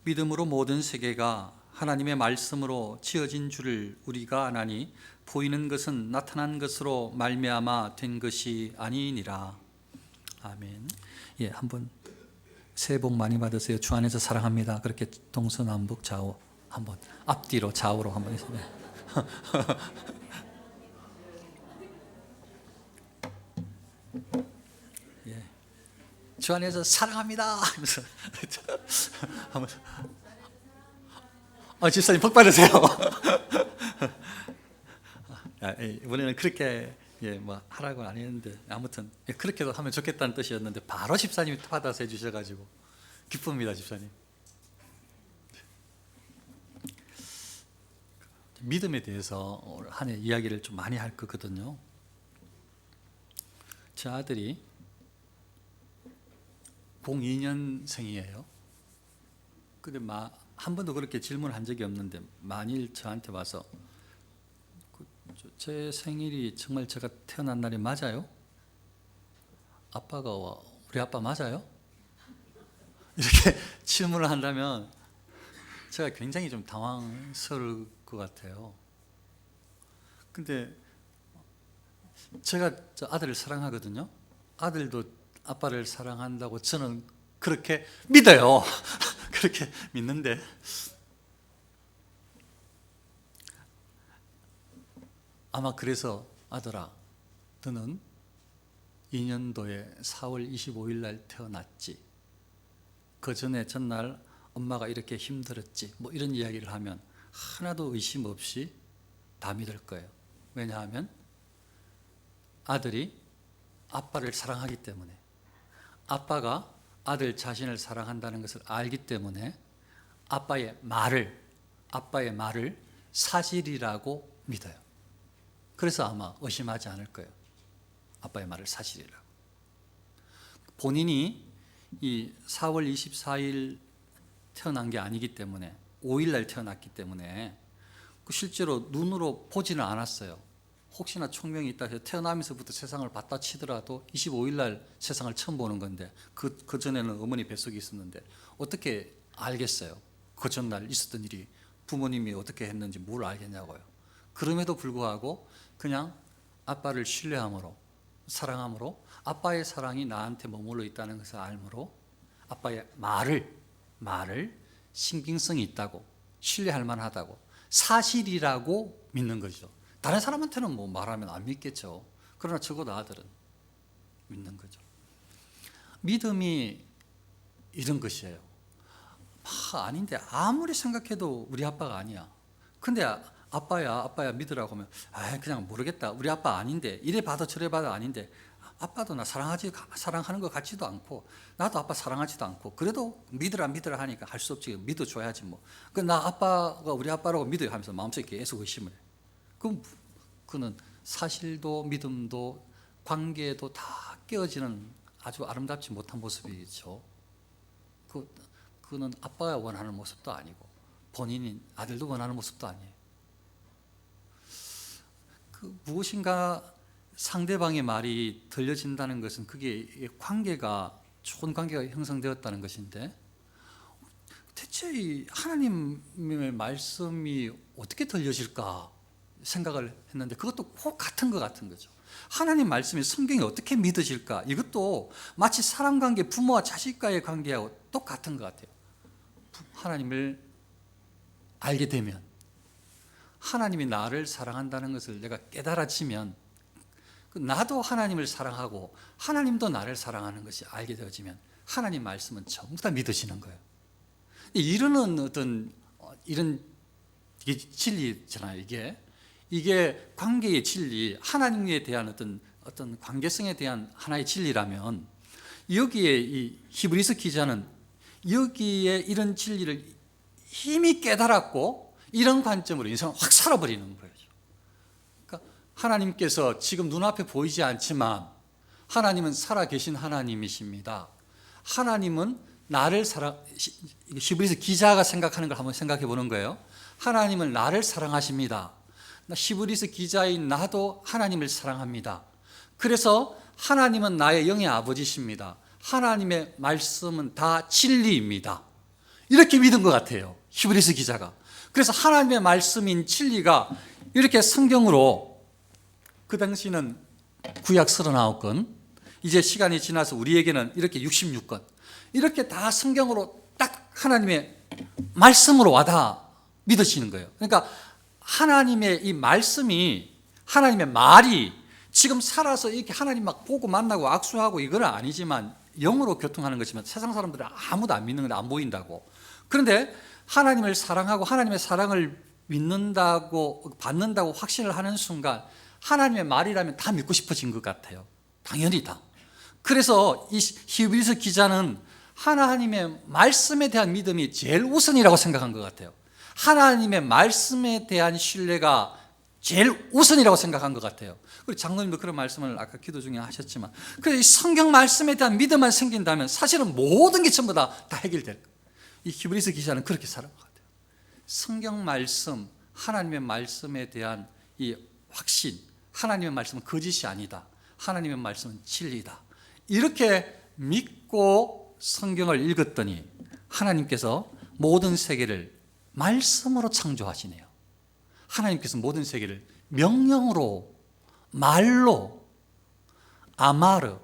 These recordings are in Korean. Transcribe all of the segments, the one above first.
믿음으로 모든 세계가 하나님의 말씀으로 지어진 줄을 우리가 아나니 보이는 것은 나타난 것으로 말미암아 된 것이 아니니라. 아멘. 예, 한번 새해 복 많이 받으세요. 주 안에서 사랑합니다. 그렇게 동서남북 좌우 한번 앞뒤로 좌우로 한번 해서. 예. 주 안에서 사랑합니다 하면서 한번. 집사님 복 받으세요. 이번에는 그렇게 뭐 하라고는 안 했는데 아무튼 그렇게도 하면 좋겠다는 뜻이었는데 바로 집사님이 받아서 해주셔가지고 기쁩니다. 집사님. 믿음에 대해서 한 해 이야기를 좀 많이 할 거거든요. 제 아들이 02년생이에요. 근데 한 번도 그렇게 질문한 적이 없는데 만일 저한테 와서 제 생일이 정말 제가 태어난 날이 맞아요? 아빠가 우리 아빠 맞아요? 이렇게 질문을 한다면 제가 굉장히 좀 당황스러울 것 같아요. 근데 제가 저 아들을 사랑하거든요. 아들도 아빠를 사랑한다고 저는 그렇게 믿어요. 그렇게 믿는데 아마 그래서 아들아, 너는 2년도에 4월 25일 날 태어났지. 그 전에 전날 엄마가 이렇게 힘들었지. 뭐 이런 이야기를 하면 하나도 의심 없이 다 믿을 거예요. 왜냐하면 아들이 아빠를 사랑하기 때문에, 아빠가 아들 자신을 사랑한다는 것을 알기 때문에 아빠의 말을 사실이라고 믿어요. 그래서 아마 의심하지 않을 거예요. 아빠의 말을 사실이라고. 본인이 이 4월 24일 태어난 게 아니기 때문에 5일 날 태어났기 때문에 실제로 눈으로 보지는 않았어요. 혹시나 총명이 있다 해서 태어나면서부터 세상을 봤다 치더라도 25일 날 세상을 처음 보는 건데 그 전에는 어머니 뱃속에 있었는데 어떻게 알겠어요? 그 전날 있었던 일이 부모님이 어떻게 했는지 뭘 알겠냐고요. 그럼에도 불구하고 그냥 아빠를 신뢰함으로, 사랑함으로, 아빠의 사랑이 나한테 머물러 있다는 것을 알므로 아빠의 말을 신빙성이 있다고, 신뢰할 만하다고, 사실이라고 믿는 거죠. 다른 사람한테는 뭐 말하면 안 믿겠죠. 그러나 적어도 아들은 믿는 거죠. 믿음이 이런 것이에요. 아닌데 아무리 생각해도 우리 아빠가 아니야. 근데 아빠야 믿으라고 하면 그냥 모르겠다. 우리 아빠 아닌데, 이래 봐도 저래 봐도 아닌데, 아빠도 나 사랑하는 것 같지도 않고 나도 아빠 사랑하지도 않고, 그래도 믿으라 하니까 할 수 없지. 믿어줘야지 뭐. 나 아빠가 우리 아빠라고 믿어요 하면서 마음속에 계속 의심을 해. 그럼 그는 사실도 믿음도 관계도 다 깨어지는 아주 아름답지 못한 모습이죠. 그는 아빠가 원하는 모습도 아니고 본인인 아들도 원하는 모습도 아니에요. 무엇인가 상대방의 말이 들려진다는 것은 그게 좋은 관계가 형성되었다는 것인데, 대체 하나님의 말씀이 어떻게 들려질까 생각을 했는데 그것도 꼭 같은 것 같은 거죠. 하나님 말씀이 성경이 어떻게 믿어질까, 이것도 마치 사람 관계, 부모와 자식과의 관계하고 똑같은 것 같아요. 하나님을 알게 되면, 하나님이 나를 사랑한다는 것을 내가 깨달아지면, 나도 하나님을 사랑하고 하나님도 나를 사랑하는 것이 알게 되어지면 하나님 말씀은 전부 다 믿어지는 거예요. 이런 이게 진리잖아요. 이게 관계의 진리, 하나님에 대한 어떤 관계성에 대한 하나의 진리라면, 여기에 이 히브리서 기자는 여기에 이런 진리를 이미 깨달았고 이런 관점으로 인생을 확 살아버리는 거예요. 그러니까 하나님께서 지금 눈앞에 보이지 않지만 하나님은 살아계신 하나님이십니다. 하나님은 나를 히브리서 기자가 생각하는 걸 한번 생각해 보는 거예요. 하나님은 나를 사랑하십니다. 히브리서 기자인 나도 하나님을 사랑합니다. 그래서 하나님은 나의 영의 아버지십니다. 하나님의 말씀은 다 진리입니다. 이렇게 믿은 것 같아요, 히브리서 기자가. 그래서 하나님의 말씀인 진리가 이렇게 성경으로, 그 당시는 구약 39권, 이제 시간이 지나서 우리에게는 이렇게 66권, 이렇게 다 성경으로 딱 하나님의 말씀으로 와다 믿어지는 거예요. 그러니까 하나님의 이 말씀이, 하나님의 말이 지금 살아서 이렇게 하나님 막 보고 만나고 악수하고 이건 아니지만 영으로 교통하는 것이면 세상 사람들은 아무도 안 믿는 건데 안 보인다고. 그런데 하나님을 사랑하고 하나님의 사랑을 믿는다고, 받는다고 확신을 하는 순간 하나님의 말이라면 다 믿고 싶어진 것 같아요. 당연히 다. 그래서 이 히브리서 기자는 하나님의 말씀에 대한 믿음이 제일 우선이라고 생각한 것 같아요. 하나님의 말씀에 대한 신뢰가 제일 우선이라고 생각한 것 같아요. 그리고 장로님도 그런 말씀을 아까 기도 중에 하셨지만, 그래서 성경 말씀에 대한 믿음만 생긴다면 사실은 모든 게 전부 다 해결될 거예요. 이 히브리서 기자는 그렇게 살아온 것 같아요. 성경 말씀, 하나님의 말씀에 대한 이 확신, 하나님의 말씀은 거짓이 아니다, 하나님의 말씀은 진리다, 이렇게 믿고 성경을 읽었더니 하나님께서 모든 세계를 말씀으로 창조하시네요. 하나님께서 모든 세계를 명령으로, 말로, 아마르,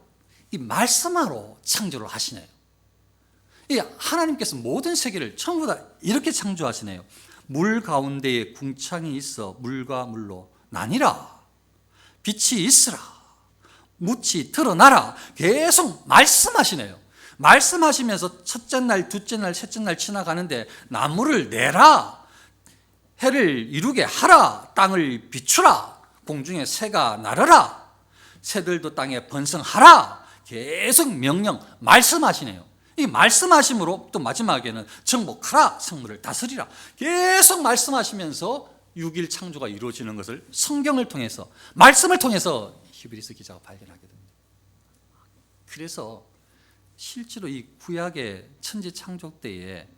이 말씀으로 창조를 하시네요. 이 하나님께서 모든 세계를 전부 다 이렇게 창조하시네요. 물 가운데에 궁창이 있어 물과 물로 나뉘라, 빛이 있으라, 묻이 드러나라, 계속 말씀하시네요. 말씀하시면서 첫째 날, 둘째 날, 셋째 날 지나가는데 나무를 내라, 해를 이루게 하라, 땅을 비추라, 공중에 새가 날아라, 새들도 땅에 번성하라, 계속 명령, 말씀하시네요. 이 말씀하심으로 또 마지막에는 정복하라, 성물을 다스리라, 계속 말씀하시면서 6일 창조가 이루어지는 것을 성경을 통해서, 말씀을 통해서 히브리서 기자가 발견하게 됩니다. 그래서 실제로 이 구약의 천지 창조 때에,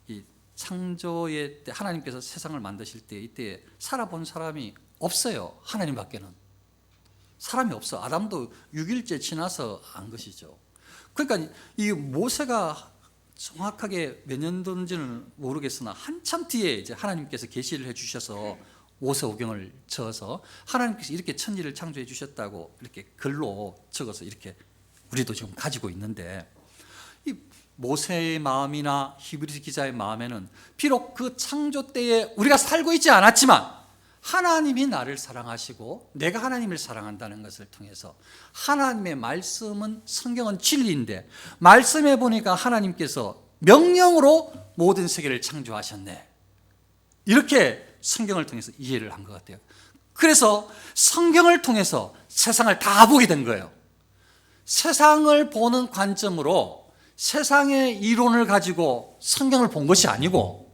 이 창조의 때 하나님께서 세상을 만드실 때, 이때 살아본 사람이 없어요. 하나님밖에는 사람이 없어. 아담도 6일째 지나서 안 것이죠. 그러니까 이 모세가 정확하게 몇 년도인지는 모르겠으나 한참 뒤에 이제 하나님께서 계시를 해주셔서 모세오경을 적어서 하나님께서 이렇게 천지를 창조해 주셨다고 이렇게 글로 적어서 이렇게 우리도 지금 가지고 있는데, 이 모세의 마음이나 히브리서 기자의 마음에는 비록 그 창조 때에 우리가 살고 있지 않았지만 하나님이 나를 사랑하시고 내가 하나님을 사랑한다는 것을 통해서, 하나님의 말씀은, 성경은 진리인데 말씀해 보니까 하나님께서 명령으로 모든 세계를 창조하셨네, 이렇게 성경을 통해서 이해를 한 것 같아요. 그래서 성경을 통해서 세상을 다 보게 된 거예요. 세상을 보는 관점으로 세상의 이론을 가지고 성경을 본 것이 아니고,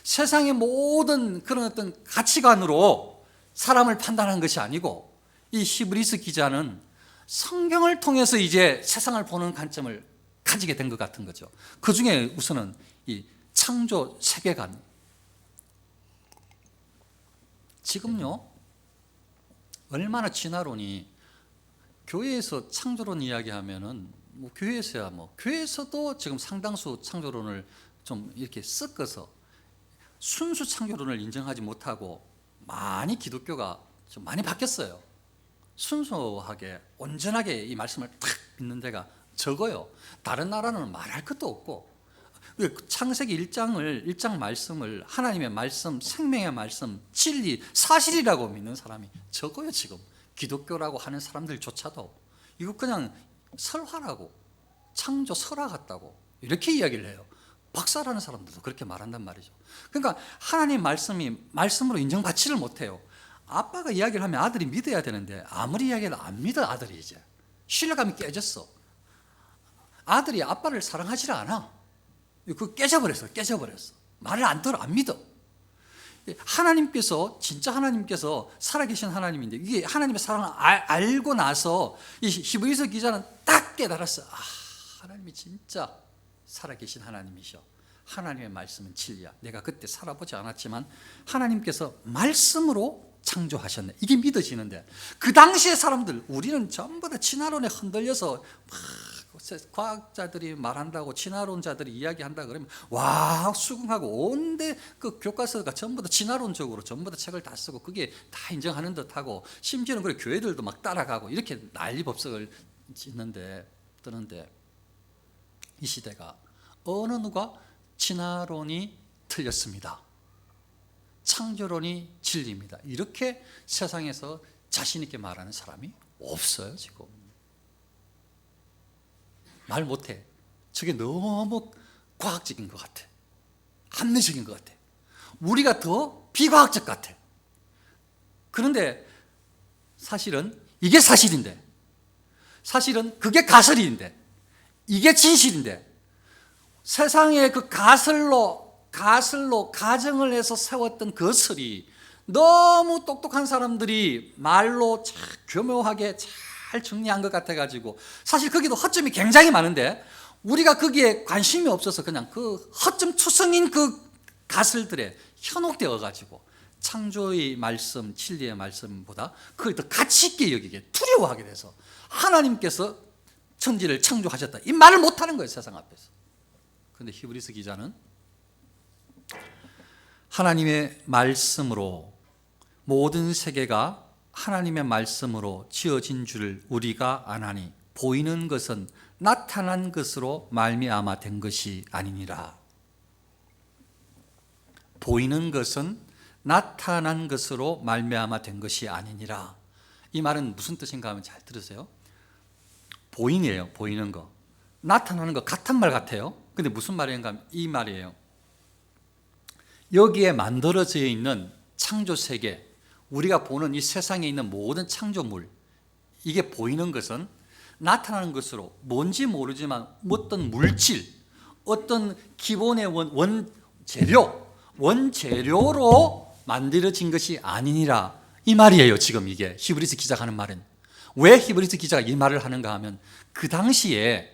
세상의 모든 그런 어떤 가치관으로 사람을 판단한 것이 아니고, 이 히브리서 기자는 성경을 통해서 이제 세상을 보는 관점을 가지게 된 것 같은 거죠. 그 중에 우선은 이 창조 세계관. 지금요, 얼마나 진화론이, 교회에서 창조론 이야기하면은 뭐 교회에서야 교회에서도 지금 상당수 창조론을 좀 이렇게 섞어서 순수 창조론을 인정하지 못하고, 많이 기독교가 좀 많이 바뀌었어요. 순수하게 온전하게 이 말씀을 탁 믿는 데가 적어요. 다른 나라는 말할 것도 없고, 창세기 1장 말씀을 하나님의 말씀, 생명의 말씀, 진리, 사실이라고 믿는 사람이 적어요. 지금 기독교라고 하는 사람들조차도 이거 그냥 설화라고, 창조 설화 같다고 이렇게 이야기를 해요. 박사라는 사람들도 그렇게 말한단 말이죠. 그러니까 하나님 말씀이 말씀으로 인정받지를 못해요. 아빠가 이야기를 하면 아들이 믿어야 되는데 아무리 이야기를 안 믿어. 아들이 이제 신뢰감이 깨졌어. 아들이 아빠를 사랑하지 않아. 그 깨져버렸어. 말을 안 들어, 안 믿어. 하나님께서, 진짜 하나님께서 살아계신 하나님인데, 이게 하나님의 사랑을 알고 나서 이 히브리서 기자는 딱 깨달았어. 하나님이 진짜 살아계신 하나님이셔. 하나님의 말씀은 진리야. 내가 그때 살아보지 않았지만 하나님께서 말씀으로 창조하셨네, 이게 믿어지는데, 그 당시의 사람들, 우리는 전부 다 진화론에 흔들려서 막 과학자들이 말한다고 진화론자들이 이야기한다 그러면 와 수긍하고 온데 그 교과서가 전부 다 진화론적으로 전부 다 책을 다 쓰고 그게 다 인정하는 듯하고 심지어는 그래 교회들도 막 따라가고 이렇게 난리법석을 뜨는데 이 시대가 어느 누가 진화론이 틀렸습니다, 창조론이 진리입니다, 이렇게 세상에서 자신 있게 말하는 사람이 없어요. 지금 말 못해. 저게 너무 과학적인 것 같아, 합리적인 것 같아, 우리가 더 비과학적 같아. 그런데 사실은 이게 사실인데, 사실은 그게 가설인데, 이게 진실인데, 세상에 그 가설로 가정을 해서 세웠던 거설이 너무 똑똑한 사람들이 말로 참 교묘하게 잘 정리한 것 같아가지고 사실 거기도 허점이 굉장히 많은데 우리가 거기에 관심이 없어서 그냥 그 허점 투성인 그 가설들에 현혹되어가지고 창조의 말씀, 진리의 말씀보다 그걸 더 가치 있게 여기게 두려워하게 돼서 하나님께서 천지를 창조하셨다 이 말을 못하는 거예요, 세상 앞에서. 그런데 히브리서 기자는 하나님의 말씀으로 모든 세계가 하나님의 말씀으로 지어진 줄을 우리가 아나니 보이는 것은 나타난 것으로 말미암아 된 것이 아니니라. 보이는 것은 나타난 것으로 말미암아 된 것이 아니니라. 이 말은 무슨 뜻인가 하면 잘 들으세요. 보이네요. 보이는 거. 나타나는 거 같은 말 같아요. 근데 무슨 말인가 하면 이 말이에요. 여기에 만들어져 있는 창조 세계, 우리가 보는 이 세상에 있는 모든 창조물, 이게 보이는 것은 나타나는 것으로 뭔지 모르지만 어떤 물질, 어떤 기본의 원재료로 만들어진 것이 아니니라. 이 말이에요. 지금 이게 히브리서 기자가 하는 말은. 왜 히브리서 기자가 이 말을 하는가 하면 그 당시에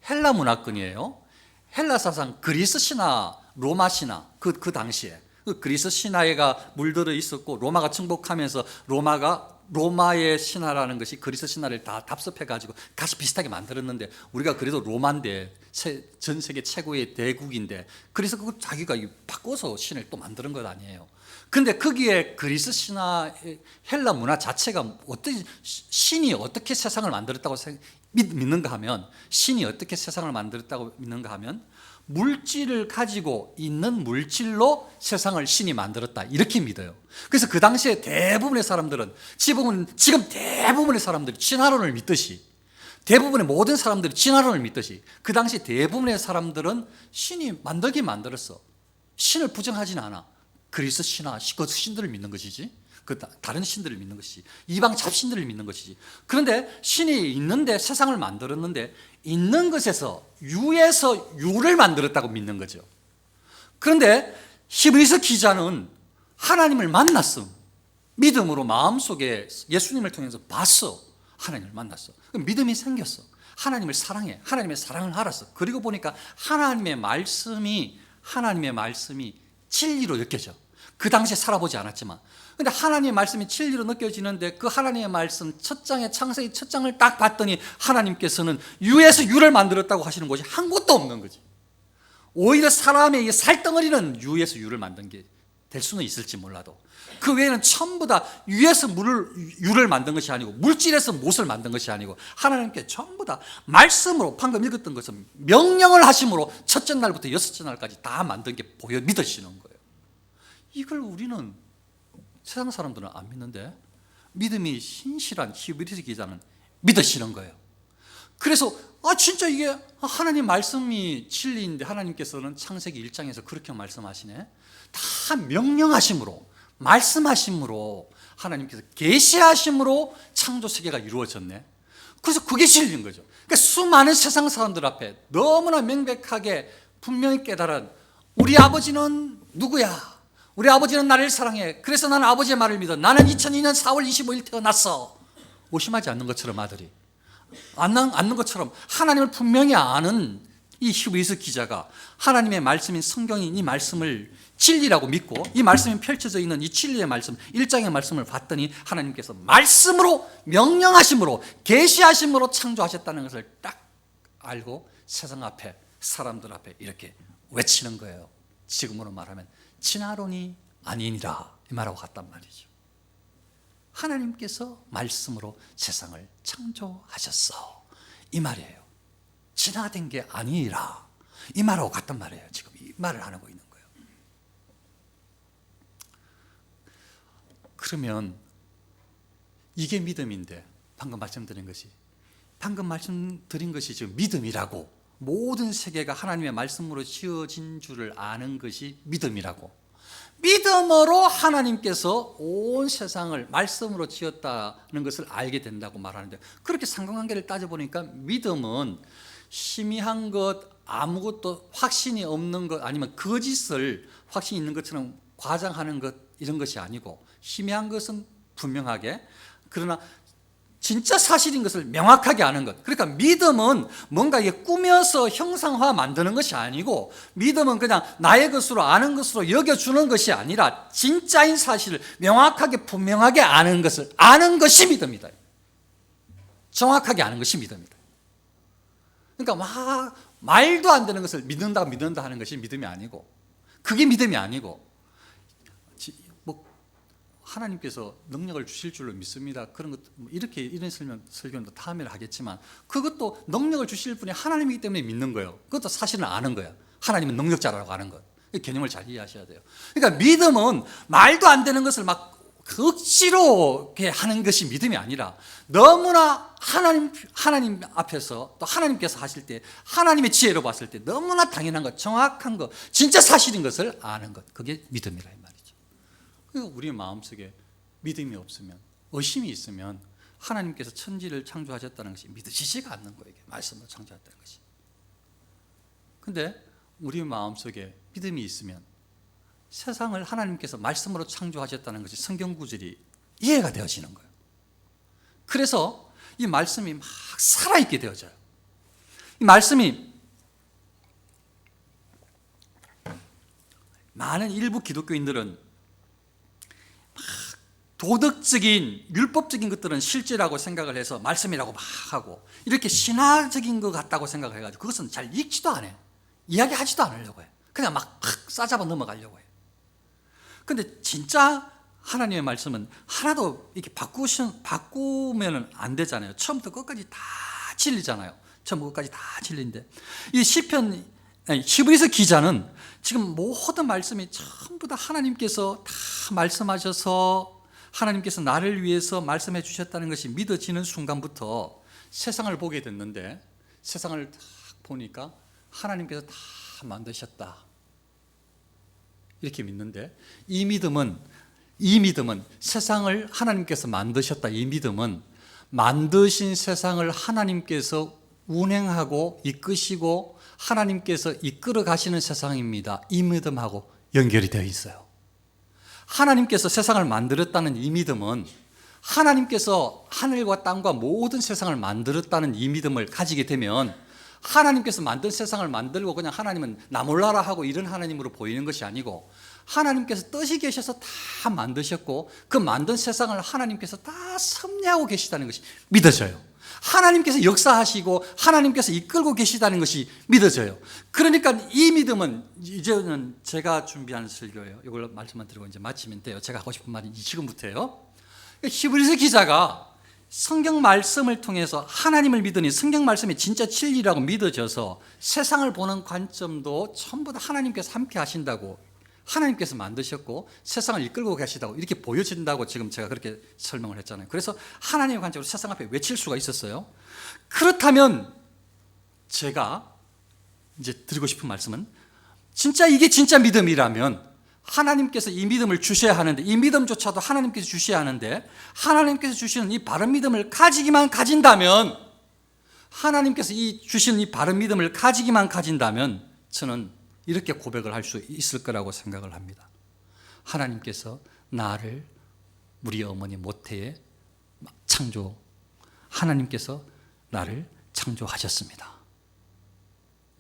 헬라 문화권이에요. 헬라 사상, 그리스 신화, 로마 신화, 그 당시에 그 그리스 신화가 물들어 있었고 로마가 정복하면서 로마의 신화라는 것이 그리스 신화를 다 답습해가지고 같이 비슷하게 만들었는데 우리가 그래도 로마인데 전 세계 최고의 대국인데 그래서 그거 자기가 바꿔서 신을 또 만드는 것 아니에요. 근데 거기에 그리스 신화, 헬라 문화 자체가 신이 어떻게 세상을 만들었다고 믿는가 하면 신이 어떻게 세상을 만들었다고 믿는가 하면 물질을 가지고 있는 물질로 세상을 신이 만들었다 이렇게 믿어요. 그래서 그 당시에 대부분의 사람들은 지금 대부분의 사람들이 진화론을 믿듯이 대부분의 모든 사람들이 진화론을 믿듯이 그 당시 대부분의 사람들은 신이 만들었어. 신을 부정하지는 않아. 그리스 신화, 그 신들을 믿는 것이지. 그 다른 신들을 믿는 것이지. 이방 잡신들을 믿는 것이지. 그런데 신이 있는데 세상을 만들었는데 있는 것에서 유를 만들었다고 믿는 거죠. 그런데 히브리서 기자는 하나님을 만났어. 믿음으로 마음속에 예수님을 통해서 봤어. 하나님을 만났어. 믿음이 생겼어. 하나님을 사랑해. 하나님의 사랑을 알았어. 그리고 보니까 하나님의 말씀이 진리로 느껴져. 그 당시에 살아보지 않았지만. 근데 하나님의 말씀이 진리로 느껴지는데 그 하나님의 말씀 첫 장에 창세기 첫 장을 딱 봤더니 하나님께서는 유에서 유를 만들었다고 하시는 곳이 한 곳도 없는 거지. 오히려 사람의 살덩어리는 유에서 유를 만든 게 될 수는 있을지 몰라도 그 외에는 전부 다 유에서 유를 만든 것이 아니고 물질에서 못을 만든 것이 아니고 하나님께 전부 다 말씀으로 방금 읽었던 것은 명령을 하심으로 첫째 날부터 여섯째 날까지 다 만든 게 보여 믿으시는 거예요. 이걸 우리는 세상 사람들은 안 믿는데 믿음이 신실한 히브리서 기자는 믿으시는 거예요. 그래서 진짜 이게 하나님 말씀이 진리인데 하나님께서는 창세기 1장에서 그렇게 말씀하시네. 다 명령하심으로 말씀하심으로 하나님께서 계시하심으로 창조 세계가 이루어졌네. 그래서 그게 진리인 거죠. 그러니까 수많은 세상 사람들 앞에 너무나 명백하게 분명히 깨달은 우리 아버지는 누구야? 우리 아버지는 나를 사랑해. 그래서 나는 아버지의 말을 믿어. 나는 2002년 4월 25일 태어났어. 오심하지 않는 것처럼 아들이 않는 것처럼 하나님을 분명히 아는 이 히브리서 기자가 하나님의 말씀인 성경인 이 말씀을 진리라고 믿고 이 말씀이 펼쳐져 있는 이 진리의 말씀 1장의 말씀을 봤더니 하나님께서 말씀으로 명령하심으로 계시하심으로 창조하셨다는 것을 딱 알고 세상 앞에 사람들 앞에 이렇게 외치는 거예요. 지금으로 말하면 진화론이 아니니라 이 말하고 같단 말이죠. 하나님께서 말씀으로 세상을 창조하셨어 이 말이에요. 진화된 게 아니라 이 말하고 같단 말이에요. 지금 이 말을 하고 있는 거예요. 그러면 이게 믿음인데 방금 말씀드린 것이 지금 믿음이라고, 모든 세계가 하나님의 말씀으로 지어진 줄을 아는 것이 믿음이라고, 믿음으로 하나님께서 온 세상을 말씀으로 지었다는 것을 알게 된다고 말하는데, 그렇게 상관관계를 따져보니까 믿음은 희미한 것, 아무것도 확신이 없는 것, 아니면 거짓을 확신이 있는 것처럼 과장하는 것, 이런 것이 아니고, 희미한 것은 분명하게, 그러나 진짜 사실인 것을 명확하게 아는 것. 그러니까 믿음은 뭔가 이게 꾸며서 형상화 만드는 것이 아니고, 믿음은 그냥 나의 것으로 아는 것으로 여겨주는 것이 아니라 진짜인 사실을 명확하게 분명하게 아는 것이 믿음이다. 정확하게 아는 것이 믿음이다. 그러니까 막 말도 안 되는 것을 믿는다 하는 것이 믿음이 아니고, 그게 믿음이 아니고, 하나님께서 능력을 주실 줄로 믿습니다. 그런 것 이렇게 이런 설교는 다음에 하겠지만, 그것도 능력을 주실 분이 하나님이기 때문에 믿는 거예요. 그것도 사실은 아는 거예요. 하나님은 능력자라고 아는 것. 이 개념을 잘 이해하셔야 돼요. 그러니까 믿음은 말도 안 되는 것을 막 억지로 하는 것이 믿음이 아니라, 너무나 하나님 앞에서 또 하나님께서 하실 때 하나님의 지혜로 봤을 때 너무나 당연한 것, 정확한 것, 진짜 사실인 것을 아는 것, 그게 믿음이라 이 말이죠. 우리 마음속에 믿음이 없으면, 의심이 있으면 하나님께서 천지를 창조하셨다는 것이 믿어지지가 않는 거예요. 말씀으로 창조하셨다는 것이. 그런데 우리 마음속에 믿음이 있으면 세상을 하나님께서 말씀으로 창조하셨다는 것이 성경 구절이 이해가 되어지는 거예요. 그래서 이 말씀이 막 살아있게 되어져요. 이 말씀이 많은 일부 기독교인들은 도덕적인 율법적인 것들은 실제라고 생각을 해서 말씀이라고 막 하고, 이렇게 신화적인 것 같다고 생각을 해가지고 그것은 잘 읽지도 않아요. 이야기하지도 않으려고 해요. 그냥 막 싸잡아 넘어가려고 해요. 근데 진짜 하나님의 말씀은 하나도 이렇게 바꾸면 안 되잖아요. 처음부터 끝까지 다 진리잖아요. 처음부터 끝까지 다 진리인데, 이 히브리서 기자는 지금 모든 말씀이 전부 다 하나님께서 다 말씀하셔서 하나님께서 나를 위해서 말씀해 주셨다는 것이 믿어지는 순간부터 세상을 보게 됐는데, 세상을 딱 보니까 하나님께서 다 만드셨다 이렇게 믿는데, 이 믿음은 세상을 하나님께서 만드셨다, 이 믿음은 만드신 세상을 하나님께서 운행하고 이끄시고 하나님께서 이끌어 가시는 세상입니다, 이 믿음하고 연결이 되어 있어요. 하나님께서 세상을 만들었다는 이 믿음은, 하나님께서 하늘과 땅과 모든 세상을 만들었다는 이 믿음을 가지게 되면, 하나님께서 만든 세상을 만들고 그냥 하나님은 나 몰라라 하고 이런 하나님으로 보이는 것이 아니고, 하나님께서 뜻이 계셔서 다 만드셨고 그 만든 세상을 하나님께서 다 섭리하고 계시다는 것이 믿어져요. 하나님께서 역사하시고 하나님께서 이끌고 계시다는 것이 믿어져요. 그러니까 이 믿음은, 이제는 제가 준비한 설교예요. 이걸 말씀만 드리고 이제 마치면 돼요. 제가 하고 싶은 말이 지금부터예요. 히브리서 기자가 성경 말씀을 통해서 하나님을 믿으니 성경 말씀이 진짜 진리라고 믿어져서 세상을 보는 관점도 전부 다 하나님께서 함께 하신다고, 하나님께서 만드셨고 세상을 이끌고 계시다고 이렇게 보여진다고 지금 제가 그렇게 설명을 했잖아요. 그래서 하나님의 관점으로 세상 앞에 외칠 수가 있었어요. 그렇다면 제가 이제 드리고 싶은 말씀은, 진짜 이게 진짜 믿음이라면 하나님께서 이 믿음을 주셔야 하는데, 이 믿음조차도 하나님께서 주셔야 하는데, 하나님께서 주시는 이 바른 믿음을 가지기만 가진다면, 하나님께서 주시는 이 바른 믿음을 가지기만 가진다면 저는 이렇게 고백을 할 수 있을 거라고 생각을 합니다. 하나님께서 나를 우리 어머니 모태에 하나님께서 나를 창조하셨습니다.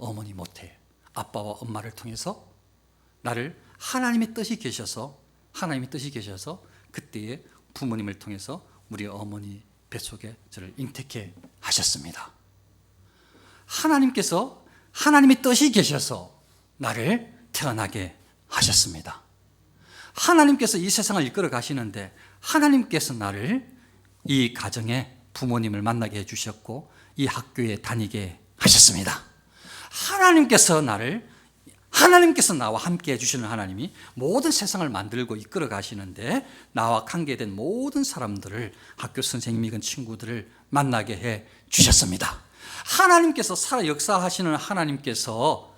어머니 못해요. 아빠와 엄마를 통해서 나를 하나님의 뜻이 계셔서 그때에 부모님을 통해서 우리 어머니 뱃속에 저를 잉태케 하셨습니다. 하나님께서 하나님의 뜻이 계셔서 나를 태어나게 하셨습니다. 하나님께서 이 세상을 이끌어 가시는데 하나님께서 나를 이 가정에 부모님을 만나게 해주셨고 이 학교에 다니게 하셨습니다. 하나님께서 나와 함께 해주시는 하나님이 모든 세상을 만들고 이끌어 가시는데 나와 관계된 모든 사람들을 학교 선생님이건 친구들을 만나게 해 주셨습니다. 하나님께서 살아 역사하시는 하나님께서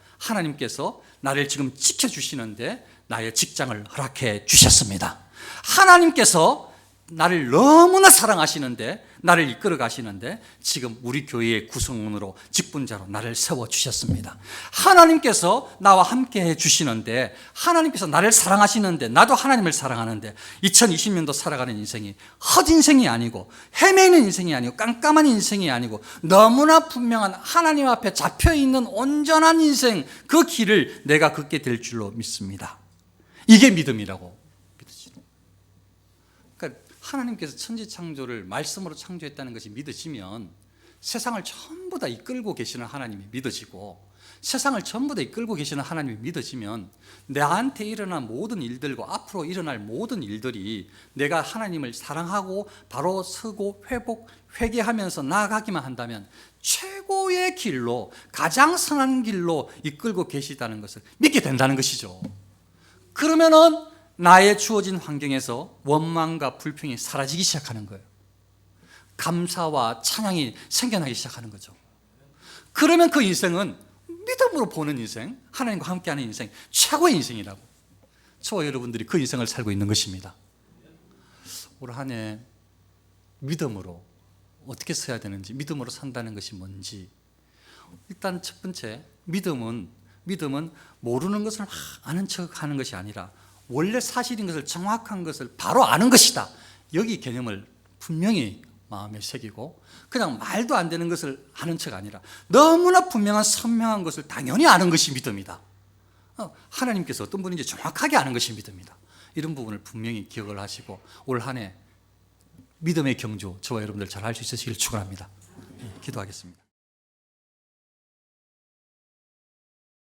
나를 지금 지켜주시는데 나의 직장을 허락해 주셨습니다. 하나님께서 나를 너무나 사랑하시는데 나를 이끌어 가시는데 지금 우리 교회의 구성원으로 직분자로 나를 세워주셨습니다. 하나님께서 나와 함께 해주시는데 하나님께서 나를 사랑하시는데 나도 하나님을 사랑하는데 2020년도 살아가는 인생이 헛인생이 아니고 헤매는 인생이 아니고 깜깜한 인생이 아니고 너무나 분명한 하나님 앞에 잡혀있는 온전한 인생 그 길을 내가 걷게 될 줄로 믿습니다. 이게 믿음이라고 믿으시죠. 그러니까 하나님께서 천지창조를 말씀으로 창조했다는 것이 믿어지면 세상을 전부 다 이끌고 계시는 하나님이 믿어지고 세상을 전부 다 이끌고 계시는 하나님이 믿어지면 나한테 일어난 모든 일들과 앞으로 일어날 모든 일들이 내가 하나님을 사랑하고 바로 서고 회개하면서 나아가기만 한다면 최고의 길로 가장 선한 길로 이끌고 계시다는 것을 믿게 된다는 것이죠. 그러면은 나의 주어진 환경에서 원망과 불평이 사라지기 시작하는 거예요. 감사와 찬양이 생겨나기 시작하는 거죠. 그러면 그 인생은 믿음으로 보는 인생, 하나님과 함께하는 인생, 최고의 인생이라고 저와 여러분들이 그 인생을 살고 있는 것입니다. 올 한 해 믿음으로 어떻게 써야 되는지, 믿음으로 산다는 것이 뭔지. 일단 첫 번째, 믿음은 모르는 것을 막 아는 척하는 것이 아니라 원래 사실인 것을, 정확한 것을 바로 아는 것이다. 여기 개념을 분명히 마음에 새기고 그냥 말도 안 되는 것을 아는 척 아니라 너무나 분명한 선명한 것을 당연히 아는 것이 믿음이다. 하나님께서 어떤 분인지 정확하게 아는 것이 믿음이다. 이런 부분을 분명히 기억을 하시고 올 한 해 믿음의 경주 저와 여러분들 잘 할 수 있으시길 축원합니다. 기도하겠습니다.